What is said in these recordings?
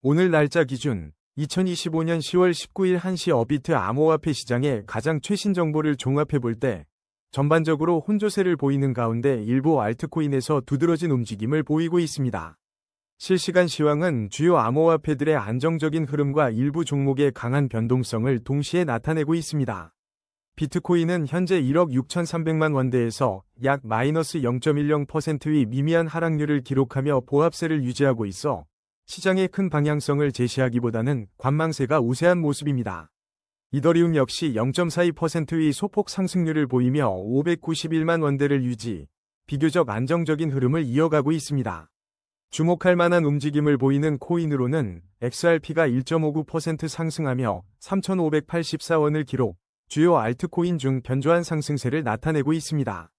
오늘 날짜 기준 2025년 10월 19일 1시 어비트 암호화폐 시장의 가장 최신 정보를 종합해 볼 때 전반적으로 혼조세를 보이는 가운데 일부 알트코인에서 두드러진 움직임을 보이고 있습니다. 실시간 시황은 주요 암호화폐들의 안정적인 흐름과 일부 종목의 강한 변동성을 동시에 나타내고 있습니다. 비트코인은 현재 1억 6,300만 원대에서 약 마이너스 0.10%의 미미한 하락률을 기록하며 보합세를 유지하고 있어 시장의 큰 방향성을 제시하기보다는 관망세가 우세한 모습입니다. 이더리움 역시 0.42%의 소폭 상승률을 보이며 591만 원대를 유지, 비교적 안정적인 흐름을 이어가고 있습니다. 주목할 만한 움직임을 보이는 코인으로는 XRP가 1.59% 상승하며 3,584원을 기록, 주요 알트코인 중 견조한 상승세를 나타내고 있습니다.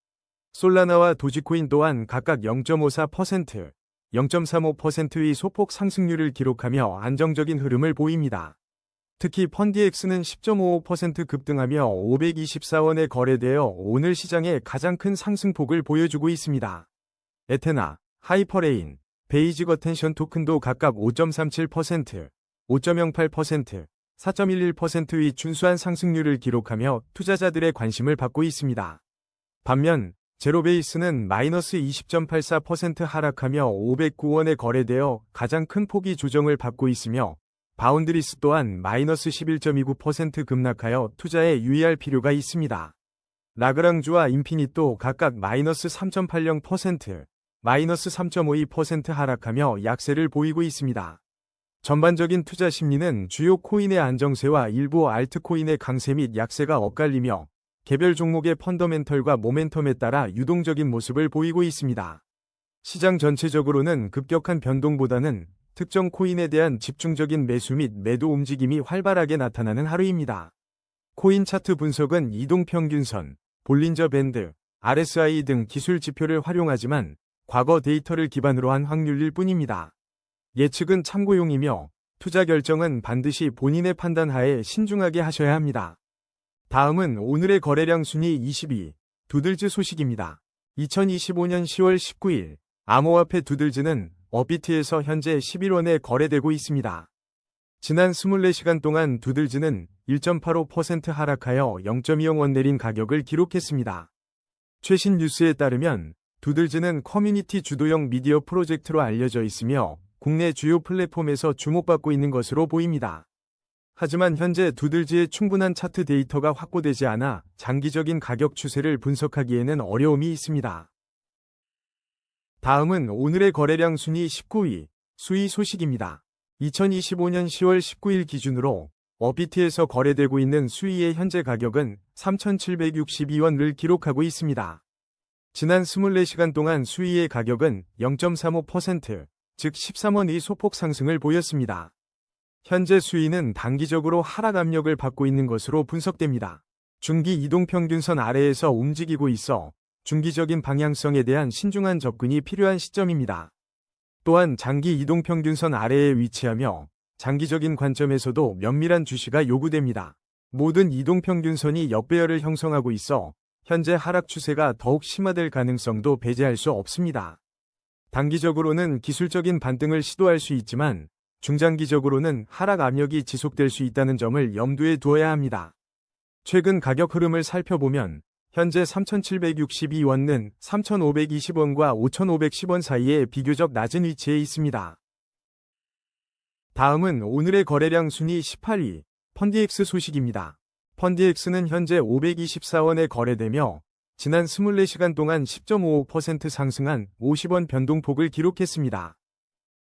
솔라나와 도지코인 또한 각각 0.54%, 0.35%의 소폭 상승률을 기록하며 안정적인 흐름을 보입니다. 특히 펀디엑스는 10.55% 급등하며 524원에 거래되어 오늘 시장의 가장 큰 상승폭을 보여주고 있습니다. 에테나, 하이퍼레인, 베이직 어텐션 토큰도 각각 5.37%, 5.08%, 4.11%의 준수한 상승률을 기록하며 투자자들의 관심을 받고 있습니다. 반면 제로베이스는 마이너스 20.84% 하락하며 509원에 거래되어 가장 큰 폭의 조정을 받고 있으며 바운드리스 또한 마이너스 11.29% 급락하여 투자에 유의할 필요가 있습니다. 라그랑주와 인피니또 각각 마이너스 3.80%, 마이너스 3.52% 하락하며 약세를 보이고 있습니다. 전반적인 투자 심리는 주요 코인의 안정세와 일부 알트코인의 강세 및 약세가 엇갈리며 개별 종목의 펀더멘털과 모멘텀에 따라 유동적인 모습을 보이고 있습니다. 시장 전체적으로는 급격한 변동보다는 특정 코인에 대한 집중적인 매수 및 매도 움직임이 활발하게 나타나는 하루입니다. 코인 차트 분석은 이동평균선, 볼린저 밴드, RSI 등 기술 지표를 활용하지만 과거 데이터를 기반으로 한 확률일 뿐입니다. 예측은 참고용이며 투자 결정은 반드시 본인의 판단 하에 신중하게 하셔야 합니다. 다음은 오늘의 거래량 순위 22, 두들즈 소식입니다. 2025년 10월 19일 암호화폐 두들즈는 어비트에서 현재 11원에 거래되고 있습니다. 지난 24시간 동안 두들즈는 1.85% 하락하여 0.20원 내린 가격을 기록했습니다. 최신 뉴스에 따르면 두들즈는 커뮤니티 주도형 미디어 프로젝트로 알려져 있으며 국내 주요 플랫폼에서 주목받고 있는 것으로 보입니다. 하지만 현재 두들즈의 충분한 차트 데이터가 확보되지 않아 장기적인 가격 추세를 분석하기에는 어려움이 있습니다. 다음은 오늘의 거래량 순위 19위, 수위 소식입니다. 2025년 10월 19일 기준으로 어비트에서 거래되고 있는 수위의 현재 가격은 3,762원을 기록하고 있습니다. 지난 24시간 동안 수위의 가격은 0.35%, 즉 13원의 소폭 상승을 보였습니다. 현재 수위는 단기적으로 하락 압력을 받고 있는 것으로 분석됩니다. 중기 이동평균선 아래에서 움직이고 있어 중기적인 방향성에 대한 신중한 접근이 필요한 시점입니다. 또한 장기 이동평균선 아래에 위치하며 장기적인 관점에서도 면밀한 주시가 요구됩니다. 모든 이동평균선이 역배열을 형성하고 있어 현재 하락 추세가 더욱 심화될 가능성도 배제할 수 없습니다. 단기적으로는 기술적인 반등을 시도할 수 있지만 중장기적으로는 하락 압력이 지속될 수 있다는 점을 염두에 두어야 합니다. 최근 가격 흐름을 살펴보면 현재 3,762원은 3,520원과 5,510원 사이에 비교적 낮은 위치에 있습니다. 다음은 오늘의 거래량 순위 18위, 펀디엑스 소식입니다. 펀디엑스는 현재 524원에 거래되며 지난 24시간 동안 10.55% 상승한 50원 변동폭을 기록했습니다.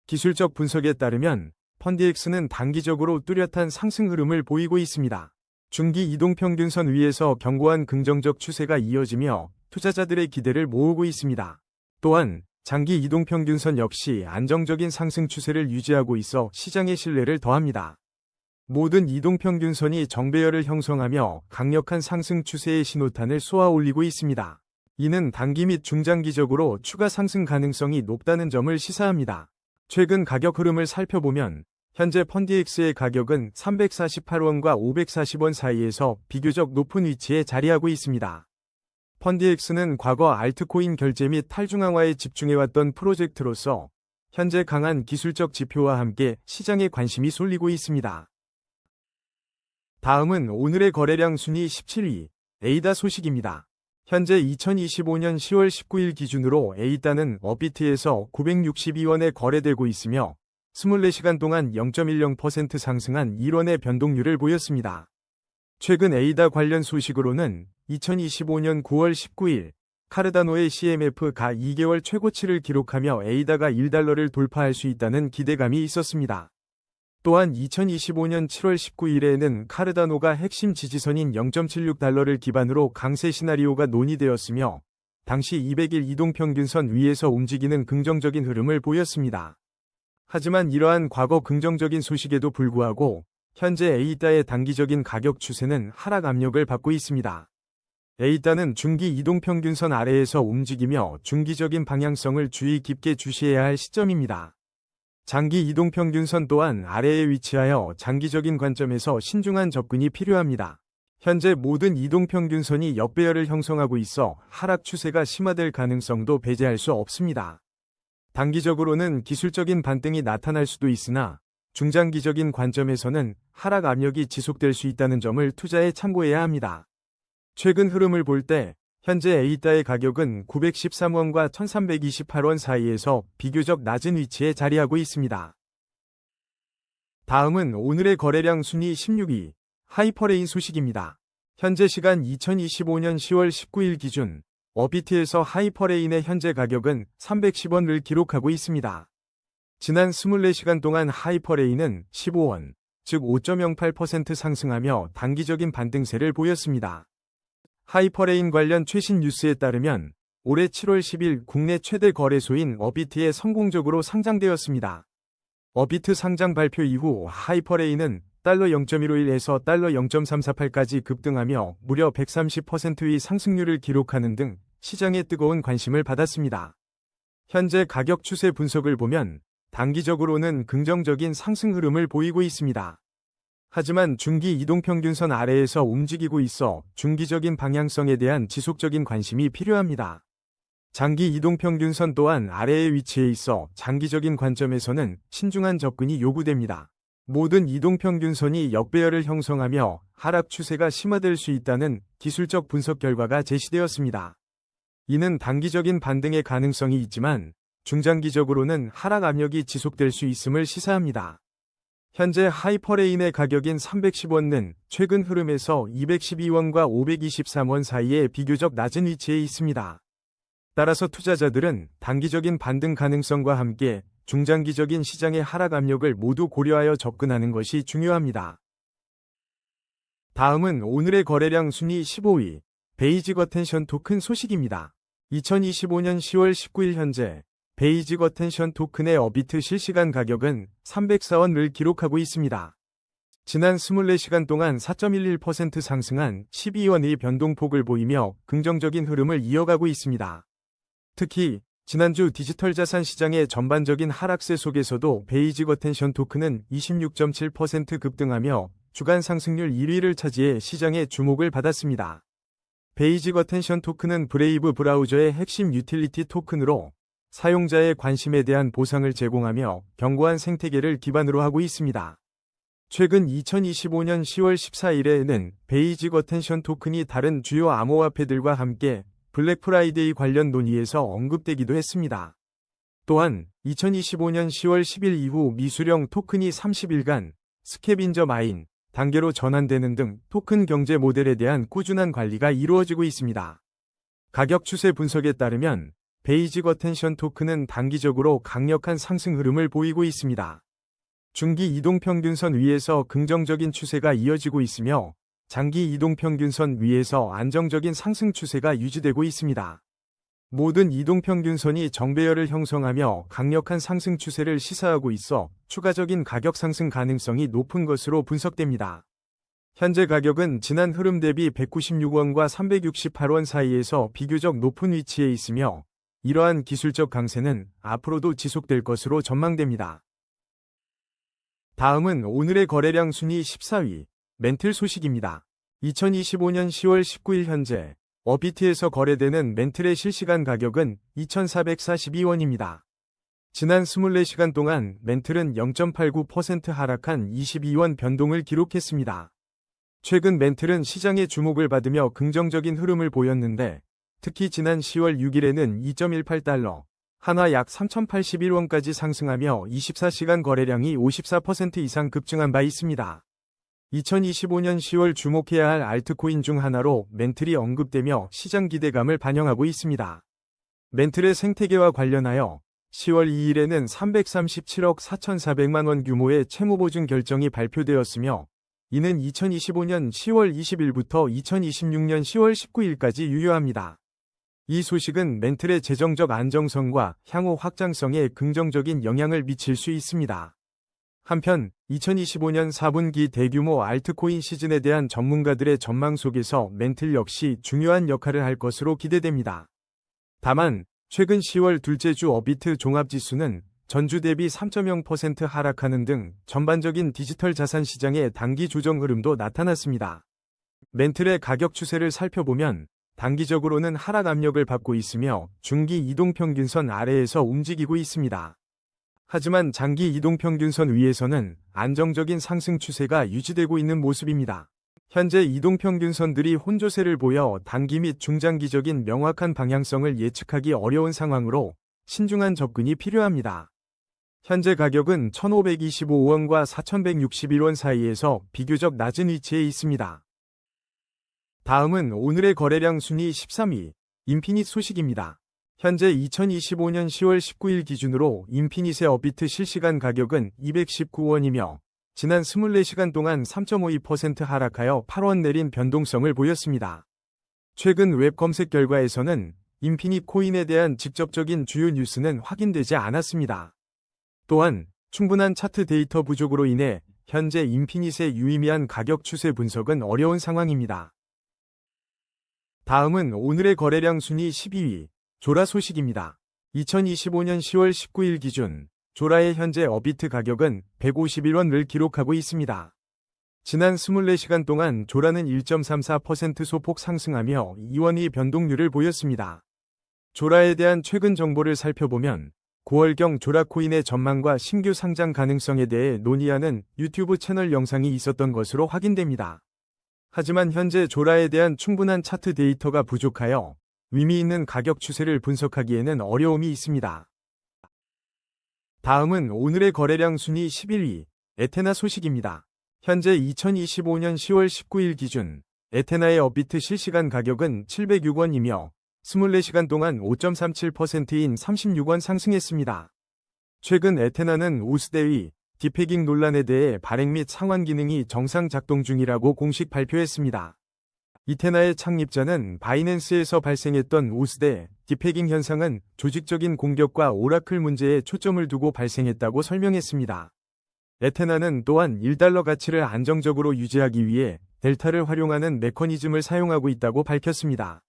기술적 분석에 따르면 펀디엑스는 단기적으로 뚜렷한 상승 흐름을 보이고 있습니다. 중기 이동평균선 위에서 견고한 긍정적 추세가 이어지며 투자자들의 기대를 모으고 있습니다. 또한 장기 이동평균선 역시 안정적인 상승 추세를 유지하고 있어 시장의 신뢰를 더합니다. 모든 이동평균선이 정배열을 형성하며 강력한 상승 추세의 신호탄을 쏘아 올리고 있습니다. 이는 단기 및 중장기적으로 추가 상승 가능성이 높다는 점을 시사합니다. 최근 가격 흐름을 살펴보면 현재 펀디엑스의 가격은 348원과 540원 사이에서 비교적 높은 위치에 자리하고 있습니다. 펀디엑스는 과거 알트코인 결제 및 탈중앙화에 집중해왔던 프로젝트로서 현재 강한 기술적 지표와 함께 시장에 관심이 쏠리고 있습니다. 다음은 오늘의 거래량 순위 17위, 에이다 소식입니다. 현재 2025년 10월 19일 기준으로 에이다는 업비트에서 962원에 거래되고 있으며 24시간 동안 0.10% 상승한 1원의 변동률을 보였습니다. 최근 에이다 관련 소식으로는 2025년 9월 19일 카르다노의 CMF가 2개월 최고치를 기록하며 에이다가 1달러를 돌파할 수 있다는 기대감이 있었습니다. 또한 2025년 7월 19일에는 카르다노가 핵심 지지선인 0.76달러를 기반으로 강세 시나리오가 논의되었으며 당시 200일 이동평균선 위에서 움직이는 긍정적인 흐름을 보였습니다. 하지만 이러한 과거 긍정적인 소식에도 불구하고 현재 에이다의 단기적인 가격 추세는 하락 압력을 받고 있습니다. 에이다는 중기 이동평균선 아래에서 움직이며 중기적인 방향성을 주의 깊게 주시해야 할 시점입니다. 장기 이동평균선 또한 아래에 위치하여 장기적인 관점에서 신중한 접근이 필요합니다. 현재 모든 이동평균선이 역배열을 형성하고 있어 하락 추세가 심화될 가능성도 배제할 수 없습니다. 단기적으로는 기술적인 반등이 나타날 수도 있으나 중장기적인 관점에서는 하락 압력이 지속될 수 있다는 점을 투자에 참고해야 합니다. 최근 흐름을 볼 때 현재 에이다의 가격은 913원과 1328원 사이에서 비교적 낮은 위치에 자리하고 있습니다. 다음은 오늘의 거래량 순위 16위, 하이퍼레인 소식입니다. 현재 시간 2025년 10월 19일 기준 업비트에서 하이퍼레인의 현재 가격은 310원을 기록하고 있습니다. 지난 24시간 동안 하이퍼레인은 15원, 즉 5.08% 상승하며 단기적인 반등세를 보였습니다. 하이퍼레인 관련 최신 뉴스에 따르면 올해 7월 10일 국내 최대 거래소인 업비트에 성공적으로 상장되었습니다. 업비트 상장 발표 이후 하이퍼레인은 달러 0.151에서 달러 0.348까지 급등하며 무려 130%의 상승률을 기록하는 등 시장에 뜨거운 관심을 받았습니다. 현재 가격 추세 분석을 보면 단기적으로는 긍정적인 상승 흐름을 보이고 있습니다. 하지만 중기 이동평균선 아래에서 움직이고 있어 중기적인 방향성에 대한 지속적인 관심이 필요합니다. 장기 이동평균선 또한 아래에 위치해 있어 장기적인 관점에서는 신중한 접근이 요구됩니다. 모든 이동평균선이 역배열을 형성하며 하락 추세가 심화될 수 있다는 기술적 분석 결과가 제시되었습니다. 이는 단기적인 반등의 가능성이 있지만 중장기적으로는 하락 압력이 지속될 수 있음을 시사합니다. 현재 하이퍼레인의 가격인 310원은 최근 흐름에서 212원과 523원 사이에 비교적 낮은 위치에 있습니다. 따라서 투자자들은 단기적인 반등 가능성과 함께 중장기적인 시장의 하락 압력을 모두 고려하여 접근하는 것이 중요합니다. 다음은 오늘의 거래량 순위 15위, 베이직 어텐션 토큰 소식입니다. 2025년 10월 19일 현재 베이직 어텐션 토큰의 업비트 실시간 가격은 304원을 기록하고 있습니다. 지난 24시간 동안 4.11% 상승한 12원의 변동폭을 보이며 긍정적인 흐름을 이어가고 있습니다. 특히 지난주 디지털 자산 시장의 전반적인 하락세 속에서도 베이직 어텐션 토큰은 26.7% 급등하며 주간 상승률 1위를 차지해 시장의 주목을 받았습니다. 베이직 어텐션 토큰은 브레이브 브라우저의 핵심 유틸리티 토큰으로 사용자의 관심에 대한 보상을 제공하며 견고한 생태계를 기반으로 하고 있습니다. 최근 2025년 10월 14일에는 베이직 어텐션 토큰이 다른 주요 암호화폐들과 함께 블랙 프라이데이 관련 논의에서 언급되기도 했습니다. 또한 2025년 10월 10일 이후 미수령 토큰이 30일간 스캐빈저 마인 단계로 전환되는 등 토큰 경제 모델에 대한 꾸준한 관리가 이루어지고 있습니다. 가격 추세 분석에 따르면 베이직 어텐션 토큰은 단기적으로 강력한 상승 흐름을 보이고 있습니다. 중기 이동평균선 위에서 긍정적인 추세가 이어지고 있으며 장기 이동평균선 위에서 안정적인 상승 추세가 유지되고 있습니다. 모든 이동평균선이 정배열을 형성하며 강력한 상승 추세를 시사하고 있어 추가적인 가격 상승 가능성이 높은 것으로 분석됩니다. 현재 가격은 지난 흐름 대비 196원과 368원 사이에서 비교적 높은 위치에 있으며 이러한 기술적 강세는 앞으로도 지속될 것으로 전망됩니다. 다음은 오늘의 거래량 순위 14위, 멘틀 소식입니다. 2025년 10월 19일 현재 업비트에서 거래되는 멘틀의 실시간 가격은 2,442원입니다. 지난 24시간 동안 멘틀은 0.89% 하락한 22원 변동을 기록했습니다. 최근 멘틀은 시장의 주목을 받으며 긍정적인 흐름을 보였는데 특히 지난 10월 6일에는 2.18달러, 한화 약 3,081원까지 상승하며 24시간 거래량이 54% 이상 급증한 바 있습니다. 2025년 10월 주목해야 할 알트코인 중 하나로 멘틀이 언급되며 시장 기대감을 반영하고 있습니다. 멘틀의 생태계와 관련하여 10월 2일에는 337억 4,400만 원 규모의 채무보증 결정이 발표되었으며 이는 2025년 10월 20일부터 2026년 10월 19일까지 유효합니다. 이 소식은 멘틀의 재정적 안정성과 향후 확장성에 긍정적인 영향을 미칠 수 있습니다. 한편 2025년 4분기 대규모 알트코인 시즌에 대한 전문가들의 전망 속에서 멘틀 역시 중요한 역할을 할 것으로 기대됩니다. 다만 최근 10월 둘째 주 어비트 종합지수는 전주 대비 3.0% 하락하는 등 전반적인 디지털 자산 시장의 단기 조정 흐름도 나타났습니다. 멘틀의 가격 추세를 살펴보면 단기적으로는 하락 압력을 받고 있으며 중기 이동평균선 아래에서 움직이고 있습니다. 하지만 장기 이동평균선 위에서는 안정적인 상승 추세가 유지되고 있는 모습입니다. 현재 이동평균선들이 혼조세를 보여 단기 및 중장기적인 명확한 방향성을 예측하기 어려운 상황으로 신중한 접근이 필요합니다. 현재 가격은 1,525원과 4,161원 사이에서 비교적 낮은 위치에 있습니다. 다음은 오늘의 거래량 순위 13위, 인피닛 소식입니다. 현재 2025년 10월 19일 기준으로 인피닛의 업비트 실시간 가격은 219원이며 지난 24시간 동안 3.52% 하락하여 8원 내린 변동성을 보였습니다. 최근 웹 검색 결과에서는 인피닛 코인에 대한 직접적인 주요 뉴스는 확인되지 않았습니다. 또한 충분한 차트 데이터 부족으로 인해 현재 인피닛의 유의미한 가격 추세 분석은 어려운 상황입니다. 다음은 오늘의 거래량 순위 12위, 조라 소식입니다. 2025년 10월 19일 기준 조라의 현재 어비트 가격은 151원을 기록하고 있습니다. 지난 24시간 동안 조라는 1.34% 소폭 상승하며 2원의 변동률을 보였습니다. 조라에 대한 최근 정보를 살펴보면 9월경 조라코인의 전망과 신규 상장 가능성에 대해 논의하는 유튜브 채널 영상이 있었던 것으로 확인됩니다. 하지만 현재 조라에 대한 충분한 차트 데이터가 부족하여 의미 있는 가격 추세를 분석하기에는 어려움이 있습니다. 다음은 오늘의 거래량 순위 11위, 에테나 소식입니다. 현재 2025년 10월 19일 기준 에테나의 업비트 실시간 가격은 706원이며 24시간 동안 5.37%인 36원 상승했습니다. 최근 에테나는 우스대위 디패깅 논란에 대해 발행 및 상환 기능이 정상 작동 중이라고 공식 발표했습니다. 이테나의 창립자는 바이낸스에서 발생했던 우스대 디패깅 현상은 조직적인 공격과 오라클 문제에 초점을 두고 발생했다고 설명했습니다. 에테나는 또한 1달러 가치를 안정적으로 유지하기 위해 델타를 활용하는 메커니즘을 사용하고 있다고 밝혔습니다.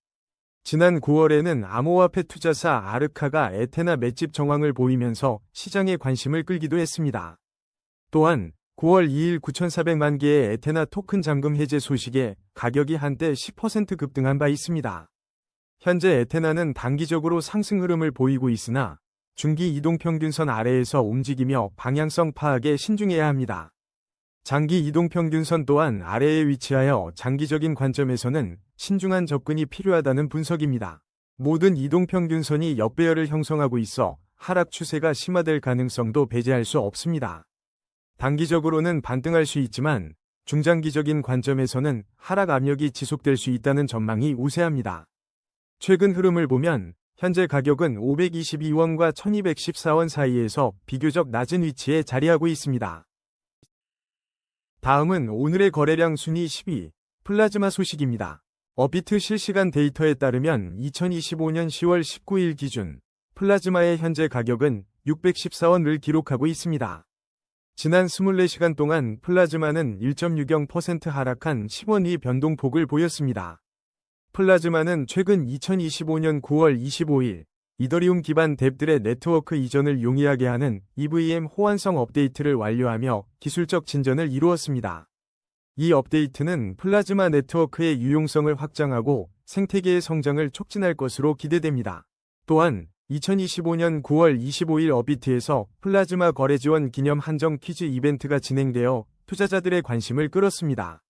지난 9월에는 암호화폐 투자사 아르카가 에테나 맷집 정황을 보이면서 시장의 관심을 끌기도 했습니다. 또한 9월 2일 9,400만 개의 에테나 토큰 잠금 해제 소식에 가격이 한때 10% 급등한 바 있습니다. 현재 에테나는 단기적으로 상승 흐름을 보이고 있으나 중기 이동평균선 아래에서 움직이며 방향성 파악에 신중해야 합니다. 장기 이동평균선 또한 아래에 위치하여 장기적인 관점에서는 신중한 접근이 필요하다는 분석입니다. 모든 이동평균선이 역배열을 형성하고 있어 하락 추세가 심화될 가능성도 배제할 수 없습니다. 단기적으로는 반등할 수 있지만 중장기적인 관점에서는 하락 압력이 지속될 수 있다는 전망이 우세합니다. 최근 흐름을 보면 현재 가격은 522원과 1214원 사이에서 비교적 낮은 위치에 자리하고 있습니다. 다음은 오늘의 거래량 순위 10위, 플라즈마 소식입니다. 업비트 실시간 데이터에 따르면 2025년 10월 19일 기준 플라즈마의 현재 가격은 614원을 기록하고 있습니다. 지난 24시간 동안 플라즈마는 1.60% 하락한 10원의 변동폭을 보였습니다. 플라즈마는 최근 2025년 9월 25일 이더리움 기반 뎁들의 네트워크 이전을 용이하게 하는 EVM 호환성 업데이트를 완료하며 기술적 진전을 이루었습니다. 이 업데이트는 플라즈마 네트워크의 유용성을 확장하고 생태계의 성장을 촉진할 것으로 기대됩니다. 또한 2025년 9월 25일 어비트에서 플라즈마 거래 지원 기념 한정 퀴즈 이벤트가 진행되어 투자자들의 관심을 끌었습니다.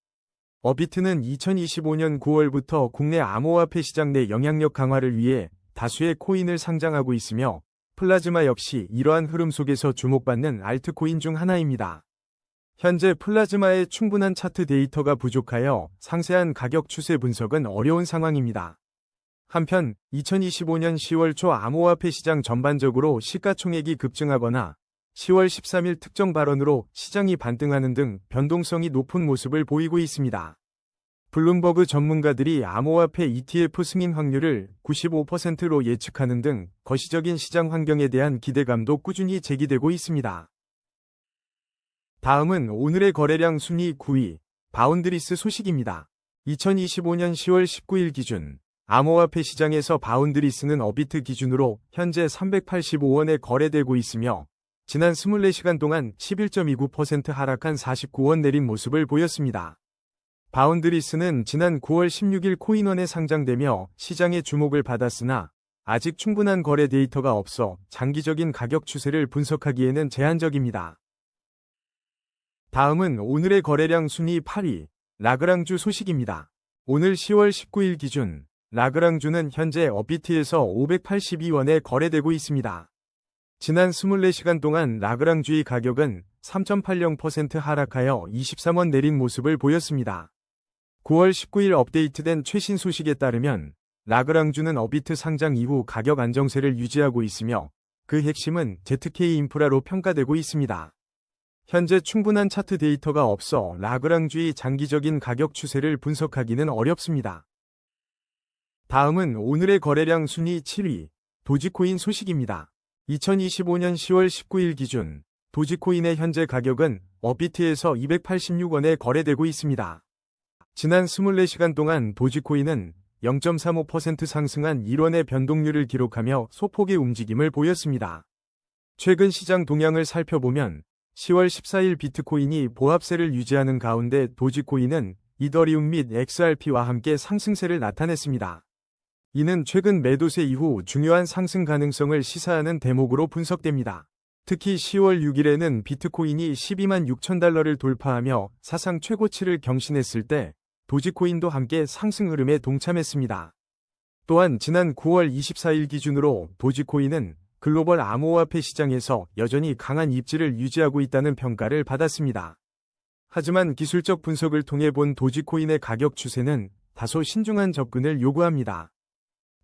어비트는 2025년 9월부터 국내 암호화폐 시장 내 영향력 강화를 위해 다수의 코인을 상장하고 있으며 플라즈마 역시 이러한 흐름 속에서 주목받는 알트코인 중 하나입니다. 현재 플라즈마의 충분한 차트 데이터가 부족하여 상세한 가격 추세 분석은 어려운 상황입니다. 한편 2025년 10월 초 암호화폐 시장 전반적으로 시가총액이 급증하거나 10월 13일 특정 발언으로 시장이 반등하는 등 변동성이 높은 모습을 보이고 있습니다. 블룸버그 전문가들이 암호화폐 ETF 승인 확률을 95%로 예측하는 등 거시적인 시장 환경에 대한 기대감도 꾸준히 제기되고 있습니다. 다음은 오늘의 거래량 순위 9위, 바운드리스 소식입니다. 2025년 10월 19일 기준 암호화폐 시장에서 바운드리스는 어비트 기준으로 현재 385원에 거래되고 있으며 지난 24시간 동안 11.29% 하락한 49원 내린 모습을 보였습니다. 바운드리스는 지난 9월 16일 코인원에 상장되며 시장의 주목을 받았으나 아직 충분한 거래 데이터가 없어 장기적인 가격 추세를 분석하기에는 제한적입니다. 다음은 오늘의 거래량 순위 8위, 라그랑주 소식입니다. 오늘 10월 19일 기준 라그랑주는 현재 어비트에서 582원에 거래되고 있습니다. 지난 24시간 동안 라그랑주의 가격은 3.80% 하락하여 23원 내린 모습을 보였습니다. 9월 19일 업데이트된 최신 소식에 따르면 라그랑주는 어비트 상장 이후 가격 안정세를 유지하고 있으며 그 핵심은 ZK 인프라로 평가되고 있습니다. 현재 충분한 차트 데이터가 없어 라그랑주의 장기적인 가격 추세를 분석하기는 어렵습니다. 다음은 오늘의 거래량 순위 7위, 도지코인 소식입니다. 2025년 10월 19일 기준 도지코인의 현재 가격은 어비트에서 286원에 거래되고 있습니다. 지난 24시간 동안 도지코인은 0.35% 상승한 1원의 변동률을 기록하며 소폭의 움직임을 보였습니다. 최근 시장 동향을 살펴보면 10월 14일 비트코인이 보합세를 유지하는 가운데 도지코인은 이더리움 및 XRP와 함께 상승세를 나타냈습니다. 이는 최근 매도세 이후 중요한 상승 가능성을 시사하는 대목으로 분석됩니다. 특히 10월 6일에는 비트코인이 12만 6천 달러를 돌파하며 사상 최고치를 경신했을 때 도지코인도 함께 상승 흐름에 동참했습니다. 또한 지난 9월 24일 기준으로 도지코인은 글로벌 암호화폐 시장에서 여전히 강한 입지를 유지하고 있다는 평가를 받았습니다. 하지만 기술적 분석을 통해 본 도지코인의 가격 추세는 다소 신중한 접근을 요구합니다.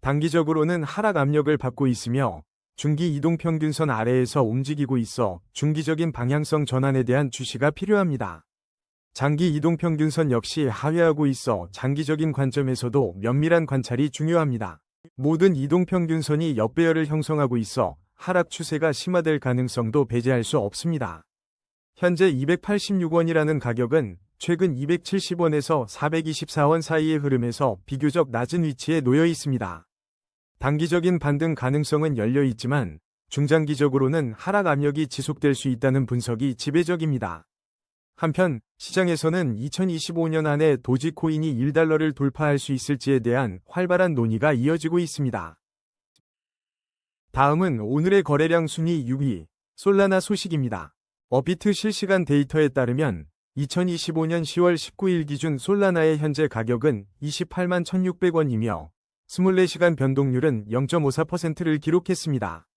단기적으로는 하락 압력을 받고 있으며 중기 이동평균선 아래에서 움직이고 있어 중기적인 방향성 전환에 대한 주시가 필요합니다. 장기 이동평균선 역시 하회하고 있어 장기적인 관점에서도 면밀한 관찰이 중요합니다. 모든 이동평균선이 역배열을 형성하고 있어 하락 추세가 심화될 가능성도 배제할 수 없습니다. 현재 286원이라는 가격은 최근 270원에서 424원 사이의 흐름에서 비교적 낮은 위치에 놓여 있습니다. 단기적인 반등 가능성은 열려 있지만 중장기적으로는 하락 압력이 지속될 수 있다는 분석이 지배적입니다. 한편 시장에서는 2025년 안에 도지코인이 1달러를 돌파할 수 있을지에 대한 활발한 논의가 이어지고 있습니다. 다음은 오늘의 거래량 순위 6위, 솔라나 소식입니다. 어비트 실시간 데이터에 따르면 2025년 10월 19일 기준 솔라나의 현재 가격은 28만 1,600원이며 24시간 변동률은 0.54%를 기록했습니다.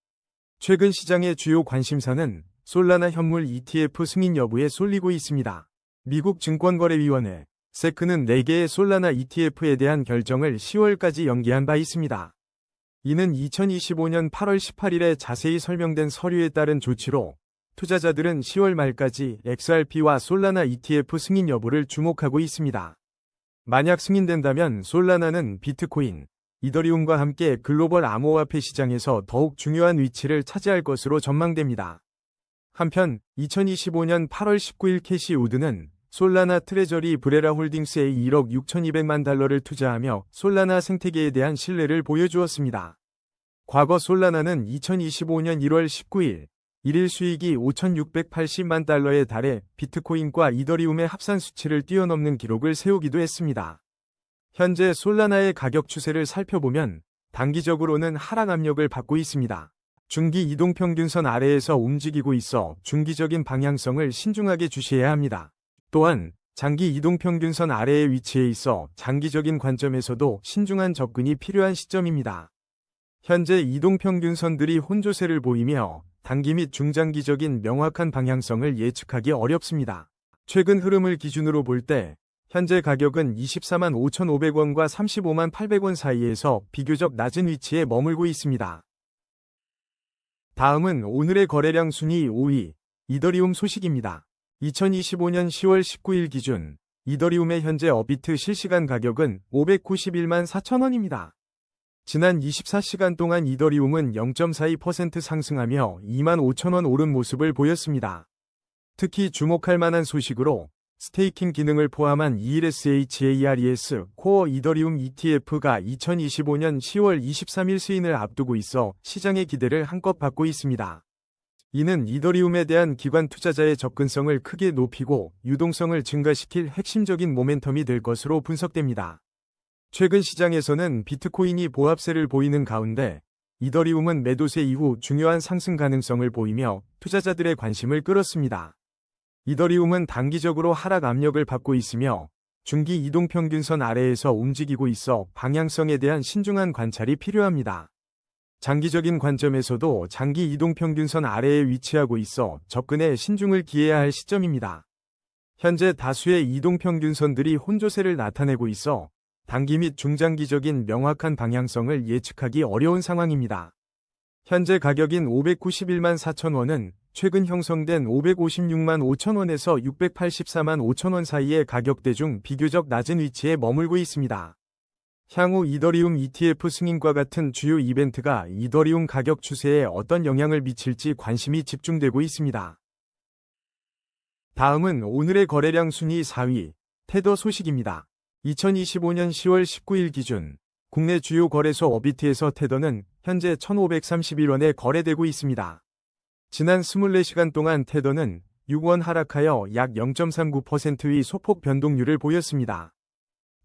최근 시장의 주요 관심사는 솔라나 현물 ETF 승인 여부에 쏠리고 있습니다. 미국 증권거래위원회 SEC는 4개의 솔라나 ETF에 대한 결정을 10월까지 연기한 바 있습니다. 이는 2025년 8월 18일에 자세히 설명된 서류에 따른 조치로 투자자들은 10월 말까지 XRP와 솔라나 ETF 승인 여부를 주목하고 있습니다. 만약 승인된다면 솔라나는 비트코인, 이더리움과 함께 글로벌 암호화폐 시장에서 더욱 중요한 위치를 차지할 것으로 전망됩니다. 한편 2025년 8월 19일 캐시 우드는 솔라나 트레저리 브레라 홀딩스에 1억 6,200만 달러를 투자하며 솔라나 생태계에 대한 신뢰를 보여주었습니다. 과거 솔라나는 2025년 1월 19일 1일 수익이 5,680만 달러에 달해 비트코인과 이더리움의 합산 수치를 뛰어넘는 기록을 세우기도 했습니다. 현재 솔라나의 가격 추세를 살펴보면 단기적으로는 하락 압력을 받고 있습니다. 중기 이동평균선 아래에서 움직이고 있어 중기적인 방향성을 신중하게 주시해야 합니다. 또한 장기 이동평균선 아래에 위치해 있어 장기적인 관점에서도 신중한 접근이 필요한 시점입니다. 현재 이동평균선들이 혼조세를 보이며 단기 및 중장기적인 명확한 방향성을 예측하기 어렵습니다. 최근 흐름을 기준으로 볼 때 현재 가격은 24만 5,500원과 35만 800원 사이에서 비교적 낮은 위치에 머물고 있습니다. 다음은 오늘의 거래량 순위 5위, 이더리움 소식입니다. 2025년 10월 19일 기준 이더리움의 현재 업비트 실시간 가격은 591만 4천원입니다. 지난 24시간 동안 이더리움은 0.42% 상승하며 2만 5천원 오른 모습을 보였습니다. 특히 주목할 만한 소식으로 스테이킹 기능을 포함한 ELSHARES 코어 이더리움 ETF가 2025년 10월 23일 스인을 앞두고 있어 시장의 기대를 한껏 받고 있습니다. 이는 이더리움에 대한 기관 투자자의 접근성을 크게 높이고 유동성을 증가시킬 핵심적인 모멘텀이 될 것으로 분석됩니다. 최근 시장에서는 비트코인이 보합세를 보이는 가운데 이더리움은 매도세 이후 중요한 상승 가능성을 보이며 투자자들의 관심을 끌었습니다. 이더리움은 단기적으로 하락 압력을 받고 있으며 중기 이동평균선 아래에서 움직이고 있어 방향성에 대한 신중한 관찰이 필요합니다. 장기적인 관점에서도 장기 이동평균선 아래에 위치하고 있어 접근에 신중을 기해야 할 시점입니다. 현재 다수의 이동평균선들이 혼조세를 나타내고 있어 단기 및 중장기적인 명확한 방향성을 예측하기 어려운 상황입니다. 현재 가격인 591만 4천원은 최근 형성된 556만 5천원에서 684만 5천원 사이의 가격대 중 비교적 낮은 위치에 머물고 있습니다. 향후 이더리움 ETF 승인과 같은 주요 이벤트가 이더리움 가격 추세에 어떤 영향을 미칠지 관심이 집중되고 있습니다. 다음은 오늘의 거래량 순위 4위, 테더 소식입니다. 2025년 10월 19일 기준 국내 주요 거래소 업비트에서 테더는 현재 1,531원에 거래되고 있습니다. 지난 24시간 동안 테더는 6원 하락하여 약 0.39%의 소폭 변동률을 보였습니다.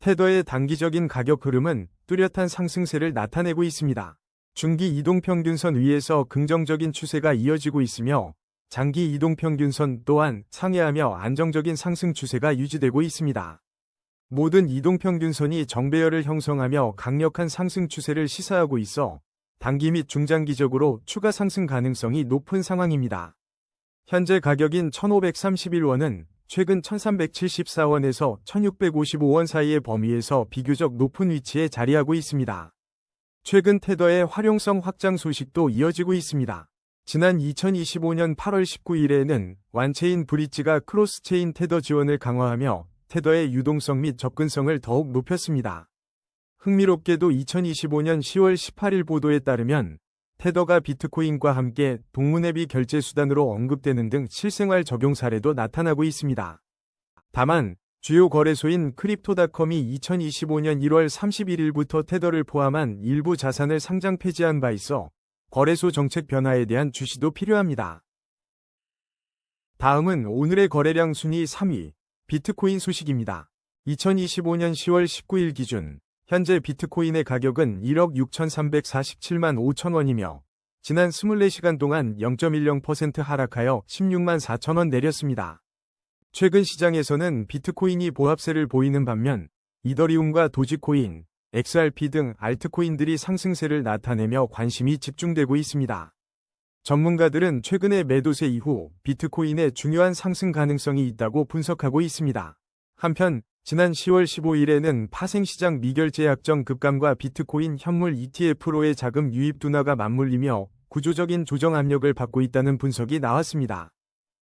테더의 단기적인 가격 흐름은 뚜렷한 상승세를 나타내고 있습니다. 중기 이동평균선 위에서 긍정적인 추세가 이어지고 있으며 장기 이동평균선 또한 상회하며 안정적인 상승 추세가 유지되고 있습니다. 모든 이동평균선이 정배열을 형성하며 강력한 상승 추세를 시사하고 있어 단기 및 중장기적으로 추가 상승 가능성이 높은 상황입니다. 현재 가격인 1,531원은 최근 1,374원에서 1,655원 사이의 범위에서 비교적 높은 위치에 자리하고 있습니다. 최근 테더의 활용성 확장 소식도 이어지고 있습니다. 지난 2025년 8월 19일에는 완체인 브릿지가 크로스체인 테더 지원을 강화하며 테더의 유동성 및 접근성을 더욱 높였습니다. 흥미롭게도 2025년 10월 18일 보도에 따르면 테더가 비트코인과 함께 동문회비 결제 수단으로 언급되는 등 실생활 적용 사례도 나타나고 있습니다. 다만 주요 거래소인 크립토닷컴이 2025년 1월 31일부터 테더를 포함한 일부 자산을 상장 폐지한 바 있어 거래소 정책 변화에 대한 주시도 필요합니다. 다음은 오늘의 거래량 순위 3위, 비트코인 소식입니다. 2025년 10월 19일 기준 현재 비트코인의 가격은 1억 6,347만 5천원이며 지난 24시간 동안 0.10% 하락하여 16만 4천원 내렸습니다. 최근 시장에서는 비트코인이 보합세를 보이는 반면 이더리움과 도지코인, XRP 등 알트코인들이 상승세를 나타내며 관심이 집중되고 있습니다. 전문가들은 최근의 매도세 이후 비트코인의 중요한 상승 가능성이 있다고 분석하고 있습니다. 한편 지난 10월 15일에는 파생시장 미결제 약정 급감과 비트코인 현물 ETF로의 자금 유입 둔화가 맞물리며 구조적인 조정 압력을 받고 있다는 분석이 나왔습니다.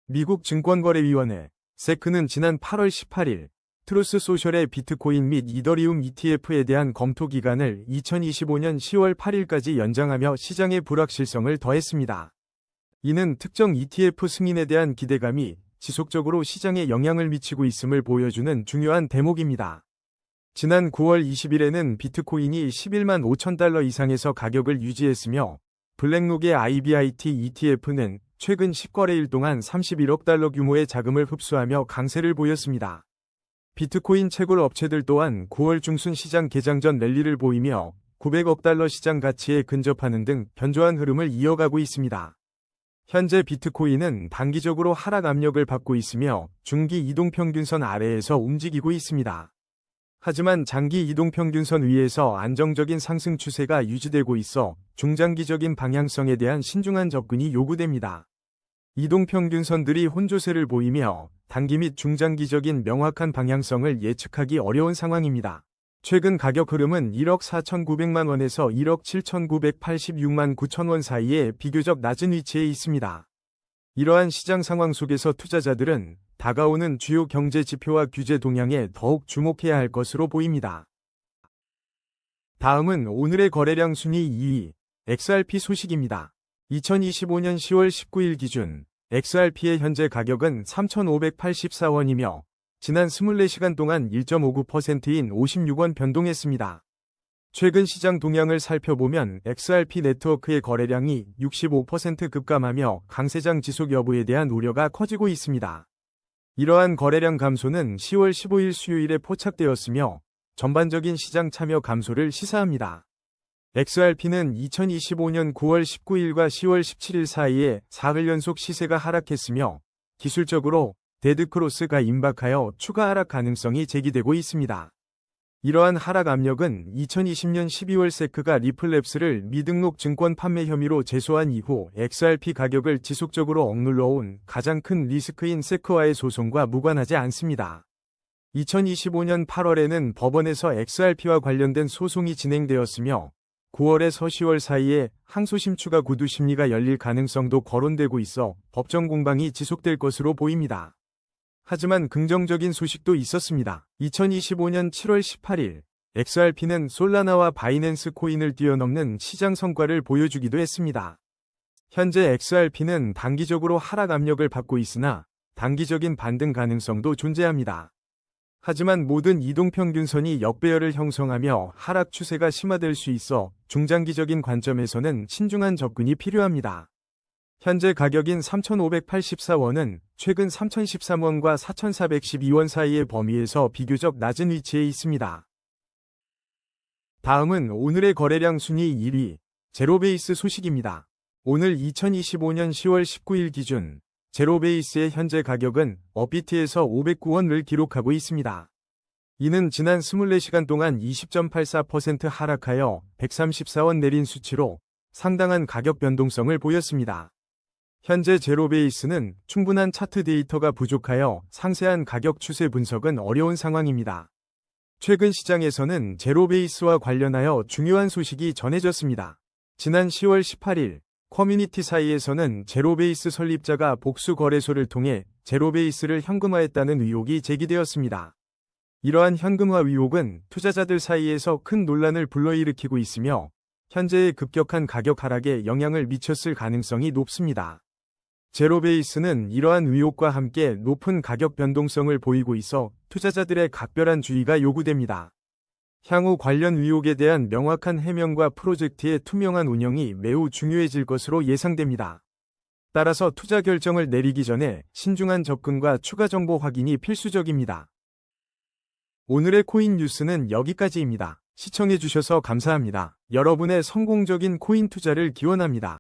미국 증권거래위원회 SEC는 지난 8월 18일 트루스 소셜의 비트코인 및 이더리움 ETF에 대한 검토 기간을 2025년 10월 8일까지 연장하며 시장의 불확실성을 더했습니다. 이는 특정 ETF 승인에 대한 기대감이 지속적으로 시장에 영향을 미치고 있음을 보여주는 중요한 대목입니다. 지난 9월 20일에는 비트코인이 11만 5천 달러 이상에서 가격을 유지했으며 블랙록의 IBIT ETF는 최근 10거래일 동안 31억 달러 규모의 자금을 흡수하며 강세를 보였습니다. 비트코인 채굴 업체들 또한 9월 중순 시장 개장 전 랠리를 보이며 900억 달러 시장 가치에 근접하는 등 견조한 흐름을 이어가고 있습니다. 현재 비트코인은 단기적으로 하락 압력을 받고 있으며 중기 이동평균선 아래에서 움직이고 있습니다. 하지만 장기 이동평균선 위에서 안정적인 상승 추세가 유지되고 있어 중장기적인 방향성에 대한 신중한 접근이 요구됩니다. 이동평균선들이 혼조세를 보이며 단기 및 중장기적인 명확한 방향성을 예측하기 어려운 상황입니다. 최근 가격 흐름은 1억 4,900만 원에서 1억 7,986만 9천 원 사이에 비교적 낮은 위치에 있습니다. 이러한 시장 상황 속에서 투자자들은 다가오는 주요 경제 지표와 규제 동향에 더욱 주목해야 할 것으로 보입니다. 다음은 오늘의 거래량 순위 2위, XRP 소식입니다. 2025년 10월 19일 기준 XRP의 현재 가격은 3,584원이며 지난 24시간 동안 1.59%인 56원 변동했습니다. 최근 시장 동향을 살펴보면 XRP 네트워크의 거래량이 65% 급감하며 강세장 지속 여부에 대한 우려가 커지고 있습니다. 이러한 거래량 감소는 10월 15일 수요일에 포착되었으며 전반적인 시장 참여 감소를 시사합니다. XRP는 2025년 9월 19일과 10월 17일 사이에 사흘 연속 시세가 하락했으며 기술적으로 데드크로스가 임박하여 추가 하락 가능성이 제기되고 있습니다. 이러한 하락 압력은 2020년 12월 세크가 리플랩스를 미등록 증권 판매 혐의로 제소한 이후 XRP 가격을 지속적으로 억눌러온 가장 큰 리스크인 세크와의 소송과 무관하지 않습니다. 2025년 8월에는 법원에서 XRP와 관련된 소송이 진행되었으며 9월에서 10월 사이에 항소심 추가 구두 심리가 열릴 가능성도 거론되고 있어 법정 공방이 지속될 것으로 보입니다. 하지만 긍정적인 소식도 있었습니다. 2025년 7월 18일 XRP는 솔라나와 바이낸스 코인을 뛰어넘는 시장 성과를 보여주기도 했습니다. 현재 XRP는 단기적으로 하락 압력을 받고 있으나 단기적인 반등 가능성도 존재합니다. 하지만 모든 이동평균선이 역배열을 형성하며 하락 추세가 심화될 수 있어 중장기적인 관점에서는 신중한 접근이 필요합니다. 현재 가격인 3,584원은 최근 3,013원과 4,412원 사이의 범위에서 비교적 낮은 위치에 있습니다. 다음은 오늘의 거래량 순위 1위, 제로베이스 소식입니다. 오늘 2025년 10월 19일 기준 제로베이스의 현재 가격은 업비트에서 509원을 기록하고 있습니다. 이는 지난 24시간 동안 20.84% 하락하여 134원 내린 수치로 상당한 가격 변동성을 보였습니다. 현재 제로베이스는 충분한 차트 데이터가 부족하여 상세한 가격 추세 분석은 어려운 상황입니다. 최근 시장에서는 제로베이스와 관련하여 중요한 소식이 전해졌습니다. 지난 10월 18일 커뮤니티 사이에서는 제로베이스 설립자가 복수 거래소를 통해 제로베이스를 현금화했다는 의혹이 제기되었습니다. 이러한 현금화 의혹은 투자자들 사이에서 큰 논란을 불러일으키고 있으며 현재의 급격한 가격 하락에 영향을 미쳤을 가능성이 높습니다. 제로베이스는 이러한 의혹과 함께 높은 가격 변동성을 보이고 있어 투자자들의 각별한 주의가 요구됩니다. 향후 관련 의혹에 대한 명확한 해명과 프로젝트의 투명한 운영이 매우 중요해질 것으로 예상됩니다. 따라서 투자 결정을 내리기 전에 신중한 접근과 추가 정보 확인이 필수적입니다. 오늘의 코인 뉴스는 여기까지입니다. 시청해주셔서 감사합니다. 여러분의 성공적인 코인 투자를 기원합니다.